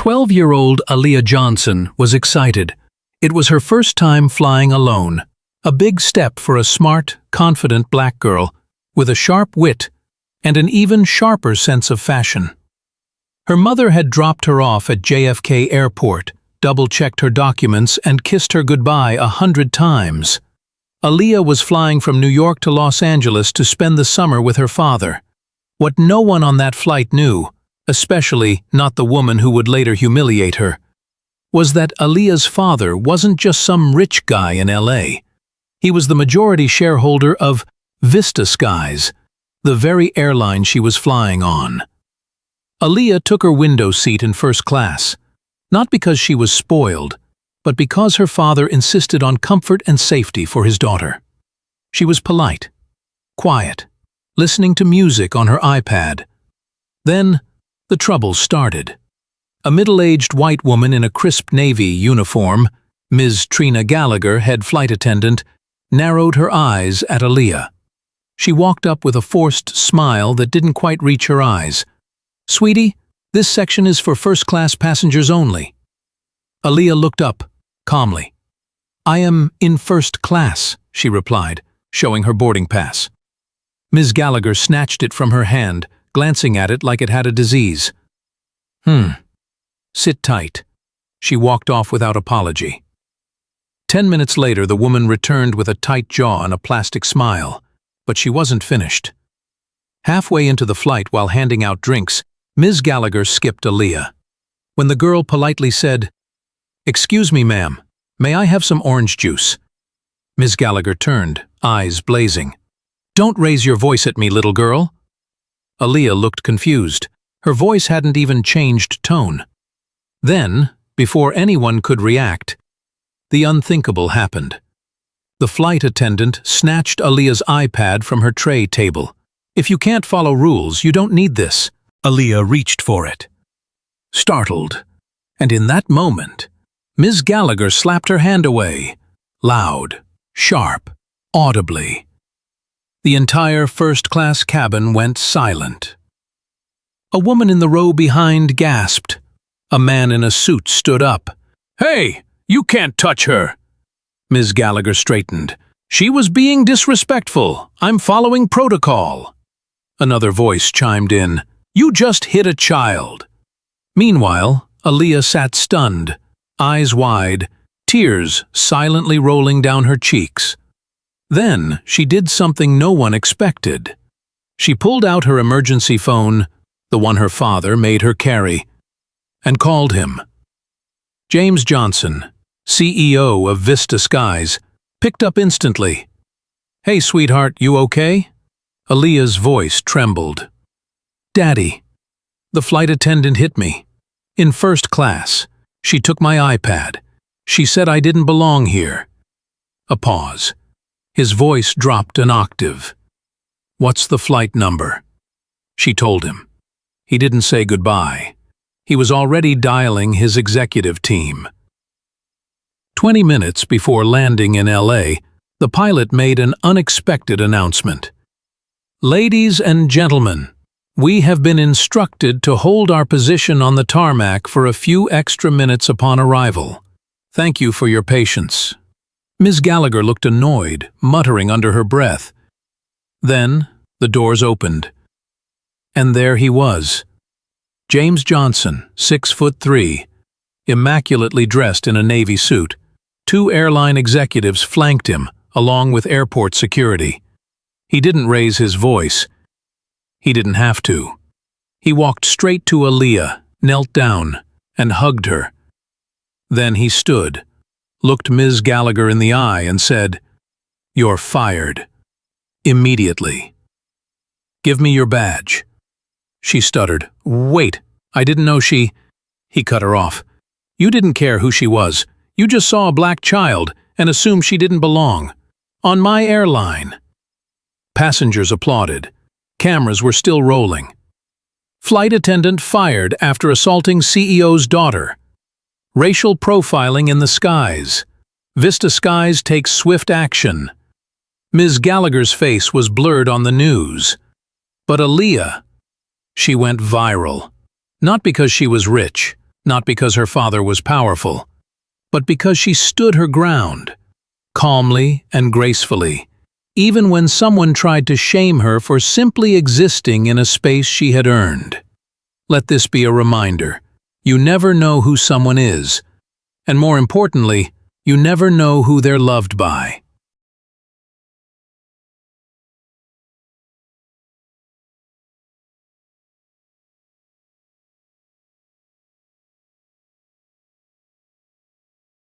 12-year-old Aaliyah Johnson was excited. It was her first time flying alone, a big step for a smart, confident black girl with a sharp wit and an even sharper sense of fashion. Her mother had dropped her off at JFK Airport, double-checked her documents, and kissed her goodbye 100 times. Aaliyah was flying from New York to Los Angeles to spend the summer with her father. What no one on that flight knew, especially not the woman who would later humiliate her, was that Aaliyah's father wasn't just some rich guy in LA. He was the majority shareholder of Vista Skies, the very airline she was flying on. Aaliyah took her window seat in first class, not because she was spoiled, but because her father insisted on comfort and safety for his daughter. She was polite, quiet, listening to music on her iPad. Then, the trouble started. A middle-aged white woman in a crisp Navy uniform, Ms. Trina Gallagher, head flight attendant, narrowed her eyes at Aaliyah. She walked up with a forced smile that didn't quite reach her eyes. "Sweetie, this section is for first-class passengers only." Aaliyah looked up, calmly. "I am in first class," she replied, showing her boarding pass. Ms. Gallagher snatched it from her hand, glancing at it like it had a disease. Sit tight." She walked off without apology. 10 minutes later, the woman returned with a tight jaw and a plastic smile, but she wasn't finished. Halfway into the flight, while handing out drinks, Ms. Gallagher skipped Aaliyah. When the girl politely said, "Excuse me, ma'am, may I have some orange juice?" Ms. Gallagher turned, eyes blazing. "Don't raise your voice at me, little girl." Aaliyah looked confused. Her voice hadn't even changed tone. Then, before anyone could react, the unthinkable happened. The flight attendant snatched Aaliyah's iPad from her tray table. "If you can't follow rules, you don't need this." Aaliyah reached for it, startled, and in that moment, Ms. Gallagher slapped her hand away, loud, sharp, audibly. The entire first-class cabin went silent. A woman in the row behind gasped. A man in a suit stood up. "Hey, you can't touch her!" Ms. Gallagher straightened. "She was being disrespectful. I'm following protocol." Another voice chimed in. "You just hit a child." Meanwhile, Aaliyah sat stunned, eyes wide, tears silently rolling down her cheeks. Then she did something no one expected. She pulled out her emergency phone, the one her father made her carry, and called him. James Johnson, CEO of Vista Skies, picked up instantly. "Hey, sweetheart, you okay?" Aaliyah's voice trembled. "Daddy, the flight attendant hit me. In first class. She took my iPad. She said I didn't belong here." A pause. His voice dropped an octave. "What's the flight number?" She told him. He didn't say goodbye. He was already dialing his executive team. 20 minutes before landing in LA, the pilot made an unexpected announcement. "Ladies and gentlemen, we have been instructed to hold our position on the tarmac for a few extra minutes upon arrival. Thank you for your patience." Ms. Gallagher looked annoyed, muttering under her breath. Then the doors opened. And there he was. James Johnson, 6'3", immaculately dressed in a Navy suit. 2 airline executives flanked him, along with airport security. He didn't raise his voice. He didn't have to. He walked straight to Aaliyah, knelt down, and hugged her. Then he stood, looked Ms. Gallagher in the eye, and said, "You're fired. Immediately. Give me your badge." She stuttered. "Wait, I didn't know she—" He cut her off. "You didn't care who she was. You just saw a black child and assumed she didn't belong. On my airline." Passengers applauded. Cameras were still rolling. Flight attendant fired after assaulting CEO's daughter. Racial profiling in the skies. Vista Skies takes swift action. Ms. Gallagher's face was blurred on the news. But Aaliyah, she went viral. Not because she was rich, not because her father was powerful, but because she stood her ground, calmly and gracefully, even when someone tried to shame her for simply existing in a space she had earned. Let this be a reminder: you never know who someone is, and more importantly, you never know who they're loved by.